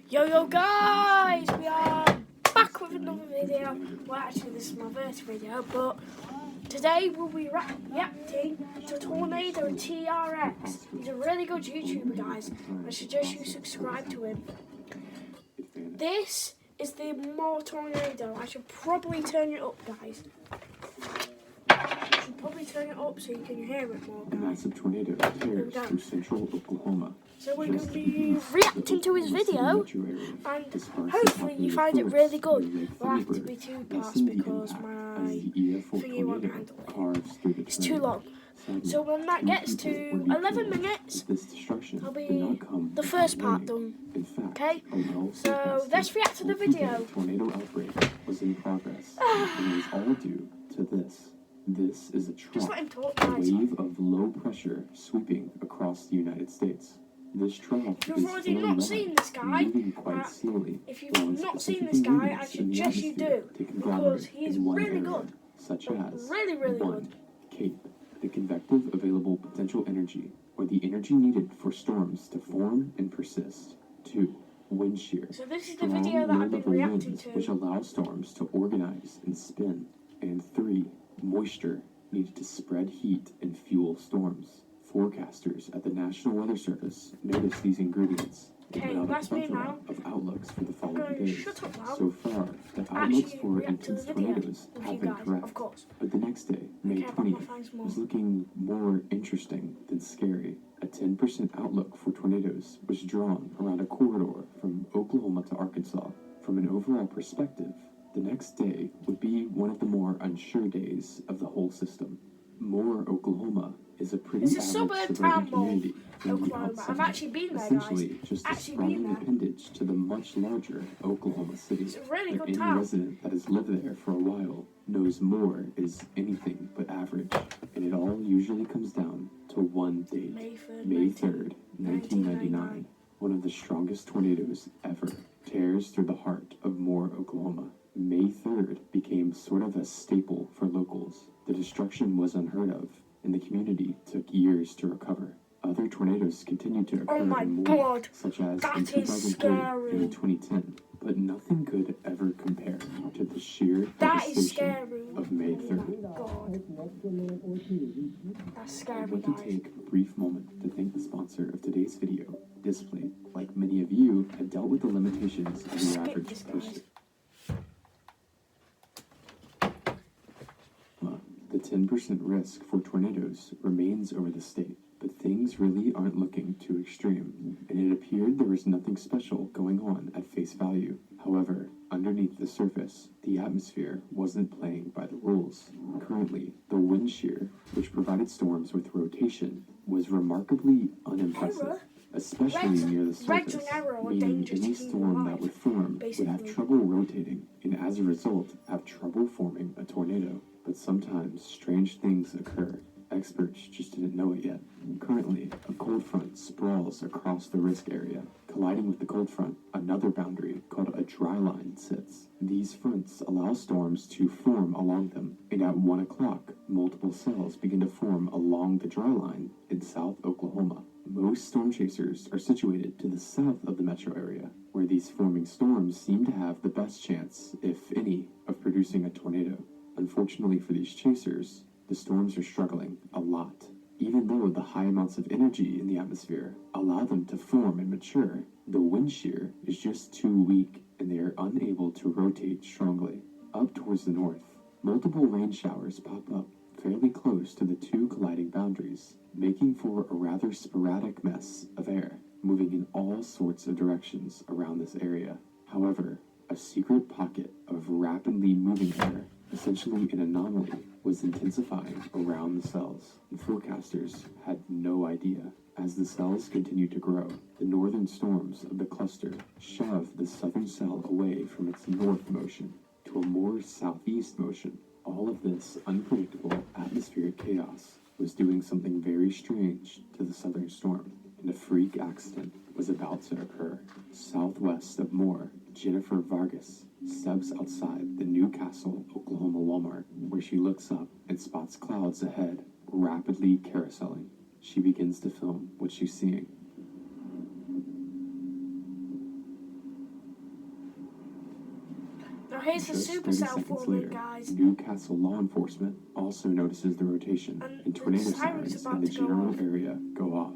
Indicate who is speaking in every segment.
Speaker 1: Yo guys, we are back with another video. Well, actually this is my first video, but today we'll be reacting to Tornado TRX. He's a really good YouTuber, guys. I suggest you subscribe to him. This is the More Tornado. I should probably turn it up, guys. I should probably turn it up so you can hear it more, guys.
Speaker 2: A massive tornado tears through central Oklahoma.
Speaker 1: So we're going to be reacting to his video, and hopefully you find it really good. We'll have to be two parts because my thingy won't handle it. It's too long. So when that gets to 11 minutes, I'll be the first part done. Okay? So let's react to the video.
Speaker 2: Tornado outbreak was in progress, and it was all due to this. This is a
Speaker 1: Just let him talk,
Speaker 2: a
Speaker 1: guys.
Speaker 2: wave of low pressure sweeping across the United States. This trough
Speaker 1: You've
Speaker 2: is
Speaker 1: already
Speaker 2: filling
Speaker 1: not
Speaker 2: up
Speaker 1: seen this guy.
Speaker 2: and moving quite slowly.
Speaker 1: If you've
Speaker 2: while
Speaker 1: not seen
Speaker 2: specific
Speaker 1: this guy, I
Speaker 2: units in the
Speaker 1: suggest you
Speaker 2: atmosphere
Speaker 1: do,
Speaker 2: take
Speaker 1: because
Speaker 2: conglomerate
Speaker 1: he's
Speaker 2: in one
Speaker 1: really
Speaker 2: area,
Speaker 1: good.
Speaker 2: such as
Speaker 1: Really
Speaker 2: 1.
Speaker 1: good.
Speaker 2: CAPE, the convective available potential energy, or the energy needed for storms to form and persist. 2. Wind shear,
Speaker 1: So this is the
Speaker 2: strong
Speaker 1: video that I've been
Speaker 2: low-level
Speaker 1: reacting
Speaker 2: winds
Speaker 1: to.
Speaker 2: which allow storms to organize and spin. And 3. Moisture, needed to spread heat and fuel storms. Forecasters at the National Weather Service noticed these ingredients. They
Speaker 1: Okay,
Speaker 2: put out a
Speaker 1: that's me
Speaker 2: plethora
Speaker 1: now.
Speaker 2: of outlooks for the
Speaker 1: I'm
Speaker 2: following
Speaker 1: going to
Speaker 2: days.
Speaker 1: shut up now.
Speaker 2: So far, the outlooks
Speaker 1: Actually
Speaker 2: for
Speaker 1: react to the
Speaker 2: intense
Speaker 1: video
Speaker 2: tornadoes
Speaker 1: with
Speaker 2: have
Speaker 1: you
Speaker 2: been
Speaker 1: guys,
Speaker 2: correct.
Speaker 1: of course.
Speaker 2: But the next day, May
Speaker 1: care about my
Speaker 2: 20th,
Speaker 1: fans more.
Speaker 2: was looking more interesting than scary. A 10% outlook for tornadoes was drawn around a corridor from Oklahoma to Arkansas. From an overall perspective, the next day would be one of the more unsure days of the whole system. Moore, Oklahoma is a pretty
Speaker 1: It's a
Speaker 2: average
Speaker 1: suburb
Speaker 2: suburban
Speaker 1: town, Moore,
Speaker 2: community from the
Speaker 1: Oklahoma.
Speaker 2: outside.
Speaker 1: I've actually been there,
Speaker 2: Essentially,
Speaker 1: guys.
Speaker 2: just a
Speaker 1: Actually
Speaker 2: sprawling
Speaker 1: been there.
Speaker 2: appendage to the much larger Oklahoma City.
Speaker 1: It's a really
Speaker 2: But
Speaker 1: good
Speaker 2: any
Speaker 1: town.
Speaker 2: resident that has lived there for a while knows Moore is anything but average, and it all usually comes down to one date.
Speaker 1: May 3rd,
Speaker 2: 1999. One of the strongest tornadoes ever tears through the heart of Moore, Oklahoma. May 3rd became sort of a staple for locals. The destruction was unheard of, and the community took years to recover. Other tornadoes continued to occur
Speaker 1: Oh my
Speaker 2: in Moore,
Speaker 1: God,
Speaker 2: such as
Speaker 1: that
Speaker 2: in
Speaker 1: is
Speaker 2: 2003
Speaker 1: scary.
Speaker 2: and in 2010, but nothing could ever compare to the sheer
Speaker 1: That is
Speaker 2: devastation
Speaker 1: scary.
Speaker 2: of May
Speaker 1: Oh
Speaker 2: 3rd.
Speaker 1: my God. That's scary,
Speaker 2: I'd like to
Speaker 1: guys.
Speaker 2: take a brief moment to thank the sponsor of today's video, Display. Like many of you, have dealt with the limitations of the
Speaker 1: Skip
Speaker 2: average
Speaker 1: this, guys.
Speaker 2: person. The 10% risk for tornadoes remains over the state, but things really aren't looking too extreme, and it appeared there was nothing special going on at face value. However, underneath the surface, the atmosphere wasn't playing by the rules. Currently, the wind shear, which provided storms with rotation, was remarkably unimpressive,
Speaker 1: Error?
Speaker 2: especially
Speaker 1: Reds-
Speaker 2: near the
Speaker 1: reds
Speaker 2: surface,
Speaker 1: and error are
Speaker 2: meaning
Speaker 1: dangerous
Speaker 2: any
Speaker 1: to human
Speaker 2: storm that
Speaker 1: life,
Speaker 2: would form would
Speaker 1: basically.
Speaker 2: have trouble rotating, and as a result, have trouble forming a tornado. But sometimes strange things occur. Experts just didn't know it yet. Currently, a cold front sprawls across the risk area. Colliding with the cold front, another boundary called a dry line sits. These fronts allow storms to form along them, and at 1 o'clock, multiple cells begin to form along the dry line in South Oklahoma. Most storm chasers are situated to the south of the metro area, where these forming storms seem to have the best chance, if any, of producing a tornado. Unfortunately for these chasers, the storms are struggling a lot. Even though the high amounts of energy in the atmosphere allow them to form and mature, the wind shear is just too weak and they are unable to rotate strongly. Up towards the north, multiple rain showers pop up fairly close to the two colliding boundaries, making for a rather sporadic mess of air, moving in all sorts of directions around this area. However, a secret pocket of rapidly moving air, essentially an anomaly, was intensifying around the cells, and forecasters had no idea. As the cells continued to grow, the northern storms of the cluster shoved the southern cell away from its north motion to a more southeast motion. All of this unpredictable atmospheric chaos was doing something very strange to the southern storm, and a freak accident was about to occur. Southwest of Moore, Jennifer Vargas steps outside the Newcastle, Oklahoma Walmart, where she looks up and spots clouds ahead, rapidly carouseling. She begins to film what she's seeing.
Speaker 1: Now here's the
Speaker 2: Just 30
Speaker 1: supercell
Speaker 2: seconds
Speaker 1: forming,
Speaker 2: later,
Speaker 1: guys.
Speaker 2: Newcastle law enforcement also notices the rotation,
Speaker 1: And
Speaker 2: and
Speaker 1: the
Speaker 2: tornado
Speaker 1: siren's
Speaker 2: sirens
Speaker 1: about
Speaker 2: in the
Speaker 1: to go
Speaker 2: general
Speaker 1: off.
Speaker 2: area go off.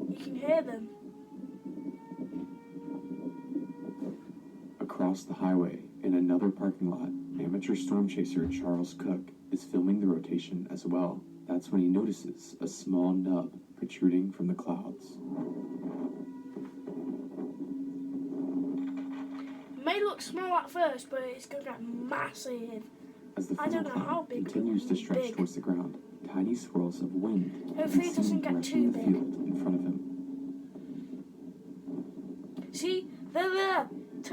Speaker 1: You can hear them.
Speaker 2: Across the highway, in another parking lot, amateur storm chaser Charles Cook is filming the rotation as well. That's when he notices a small nub protruding from the clouds.
Speaker 1: It may look small at first, but it's going to get massive.
Speaker 2: As the
Speaker 1: I don't
Speaker 2: funnel
Speaker 1: know how
Speaker 2: cloud
Speaker 1: big,
Speaker 2: continues to stretch
Speaker 1: big.
Speaker 2: towards the ground, tiny swirls of wind
Speaker 1: Hopefully
Speaker 2: can
Speaker 1: it doesn't
Speaker 2: seem
Speaker 1: get
Speaker 2: brushing
Speaker 1: too
Speaker 2: the
Speaker 1: big.
Speaker 2: field in front of him.
Speaker 1: See? There.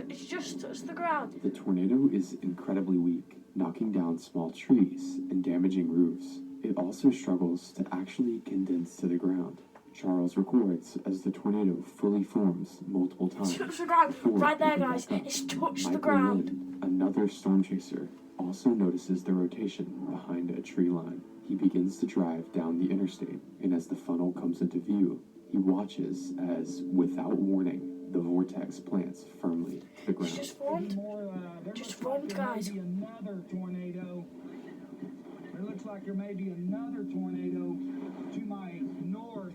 Speaker 1: It's just touched the ground.
Speaker 2: The tornado is incredibly weak, knocking down small trees and damaging roofs. It also struggles to actually condense to the ground. Charles records as the tornado fully forms multiple
Speaker 1: It's
Speaker 2: times.
Speaker 1: touched the ground.
Speaker 2: before
Speaker 1: Right there,
Speaker 2: picking
Speaker 1: guys.
Speaker 2: back up.
Speaker 1: It's touched the
Speaker 2: Michael
Speaker 1: ground.
Speaker 2: Lynn, another storm chaser, also notices the rotation behind a tree line. He begins to drive down the interstate, and as the funnel comes into view, he watches as, without warning, the vortex plants firmly to the
Speaker 1: It's
Speaker 2: ground.
Speaker 1: just formed. Just formed, guys.
Speaker 3: Another tornado. It looks like there may be another tornado to my north.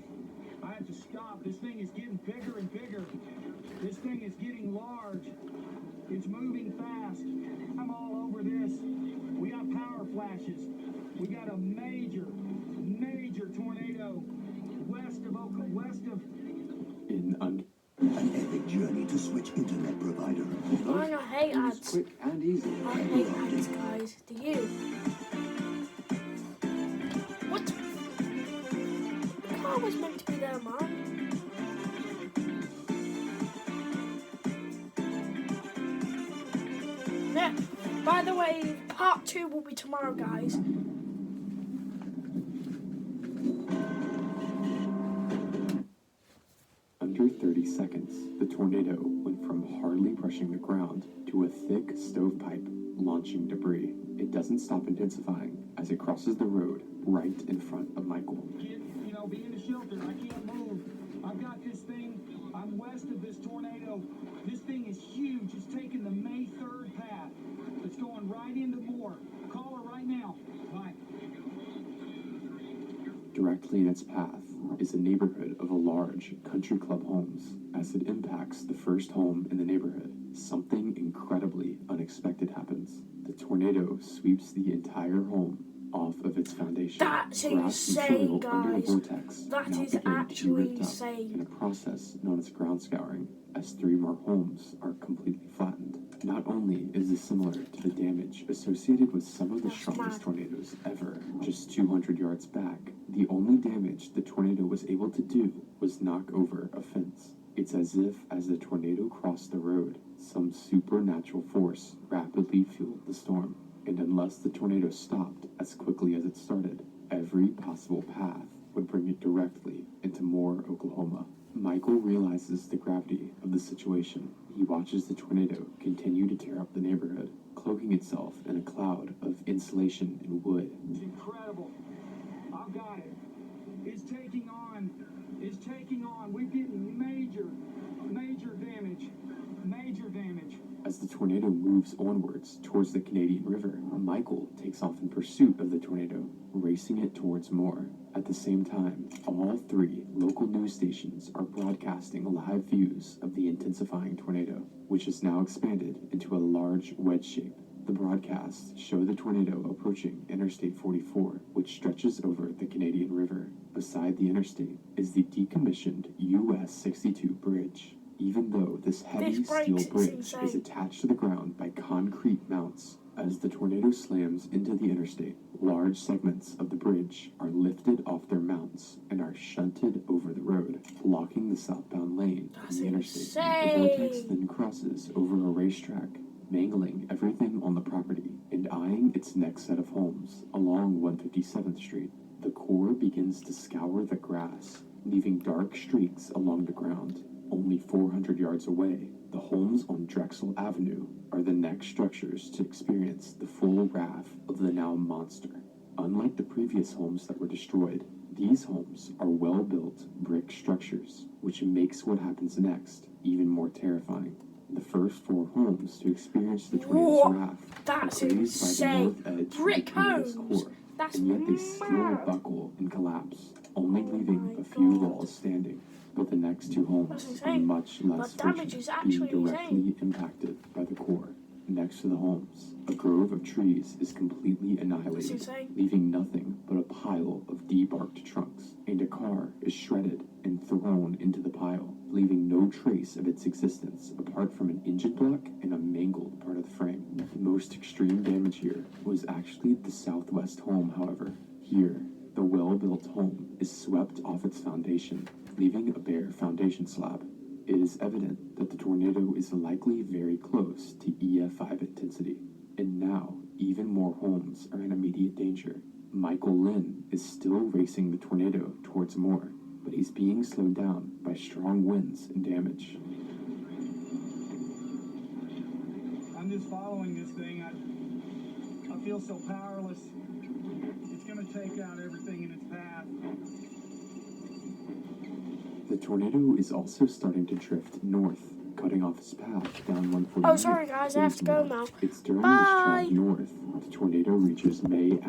Speaker 3: I have to stop. This thing is getting bigger and bigger. This thing is getting large. It's moving fast. I'm all over this. We got power flashes. We got a major tornado west of
Speaker 2: In under
Speaker 4: An epic journey to switch internet provider.
Speaker 1: I hate
Speaker 2: it was
Speaker 1: ads.
Speaker 2: quick and easy.
Speaker 1: I hate ads, guys. Do you? What? The car was meant to be there, man. Yeah. By the way, part 2 will be tomorrow, guys.
Speaker 2: Under 30 seconds, the tornado went from hardly brushing the ground to a thick stovepipe launching debris. It doesn't stop intensifying as it crosses the road right in front of Michael.
Speaker 3: be in the shelter. I can't move. I've got this thing. I'm west of this tornado. This thing is huge. It's taking the May 3rd path. It's going right into Moore. Call her right now. Bye.
Speaker 2: Directly in its path is a neighborhood of a large country club homes. As it impacts the first home in the neighborhood, something incredibly unexpected happens. The tornado sweeps the entire home off of its foundation.
Speaker 1: That's
Speaker 2: Grass and
Speaker 1: insane,
Speaker 2: soil under the
Speaker 1: guys.
Speaker 2: vortex
Speaker 1: That
Speaker 2: now
Speaker 1: is
Speaker 2: begin to be
Speaker 1: actually
Speaker 2: ripped up
Speaker 1: insane.
Speaker 2: in a process known as ground scouring, as 3 more homes are completely flattened. Not only is this similar to the damage associated with some of the
Speaker 1: That's
Speaker 2: strongest
Speaker 1: mad.
Speaker 2: tornadoes ever, just 200 yards back, the only damage the tornado was able to do was knock over a fence. It's as if, as the tornado crossed the road, some supernatural force rapidly fueled the storm. And unless the tornado stopped as quickly as it started, every possible path would bring it directly into Moore, Oklahoma. Michael realizes the gravity of the situation. He watches the tornado continue to tear up the neighborhood, cloaking itself in a cloud of insulation and wood.
Speaker 3: It's incredible. I've got it. It's taking on. It's taking on. We're getting major damage. Major damage.
Speaker 2: As the tornado moves onwards towards the Canadian River, Michael takes off in pursuit of the tornado, racing it towards Moore. At the same time, all 3 local news stations are broadcasting live views of the intensifying tornado, which is now expanded into a large wedge shape. The broadcasts show the tornado approaching Interstate 44, which stretches over the Canadian River. Beside the interstate is the decommissioned US 62 bridge. Even though this heavy
Speaker 1: This
Speaker 2: steel
Speaker 1: breaks, it's
Speaker 2: bridge
Speaker 1: insane.
Speaker 2: is attached to the ground by concrete mounts, as the tornado slams into the interstate, large segments of the bridge are lifted off their mounts and are shunted over the road, blocking the southbound lane
Speaker 1: That's
Speaker 2: in the interstate. The
Speaker 1: insane.
Speaker 2: vortex then crosses over a racetrack, mangling everything on the property and eyeing its next set of homes along 157th Street. The core begins to scour the grass, leaving dark streaks along the ground. Only 400 yards away, the homes on Drexel Avenue are the next structures to experience the full wrath of the now monster. Unlike the previous homes that were destroyed, these homes are well-built brick structures, which makes what happens next even more terrifying. The first 4 homes to experience the tornado's
Speaker 1: Whoa,
Speaker 2: wrath
Speaker 1: that's
Speaker 2: were grazed by the
Speaker 1: insane.
Speaker 2: north edge
Speaker 1: Brick
Speaker 2: of the tornado's
Speaker 1: homes.
Speaker 2: core,
Speaker 1: That's
Speaker 2: and yet they still
Speaker 1: mad.
Speaker 2: buckle and collapse, only
Speaker 1: Oh
Speaker 2: leaving
Speaker 1: my
Speaker 2: a few
Speaker 1: God.
Speaker 2: walls standing. But the next 2 homes
Speaker 1: That's
Speaker 2: are
Speaker 1: insane.
Speaker 2: much less
Speaker 1: But damage
Speaker 2: fortunate,
Speaker 1: is actually
Speaker 2: being directly impacted by the core. Next to the homes, a grove of trees is completely
Speaker 1: That's
Speaker 2: annihilated,
Speaker 1: insane.
Speaker 2: leaving nothing but a pile of debarked trunks, and a car is shredded and thrown into the pile, leaving no trace of its existence apart from an engine block and a mangled part of the frame. The most extreme damage here was actually the southwest home, however. Here, the well-built home is swept off its foundation, leaving a bare foundation slab. It is evident that the tornado is likely very close to EF5 intensity, and now even more homes are in immediate danger. Michael Lynn is still racing the tornado towards more, but he's being slowed down by strong winds and damage.
Speaker 3: I'm just following this thing. I feel so powerless. It's going to take out everything in its path.
Speaker 2: The tornado is also starting to drift north, cutting off its path down 149.
Speaker 1: Oh, sorry guys, I have to go now.
Speaker 2: It's during
Speaker 1: Bye.
Speaker 2: this drive north the tornado reaches May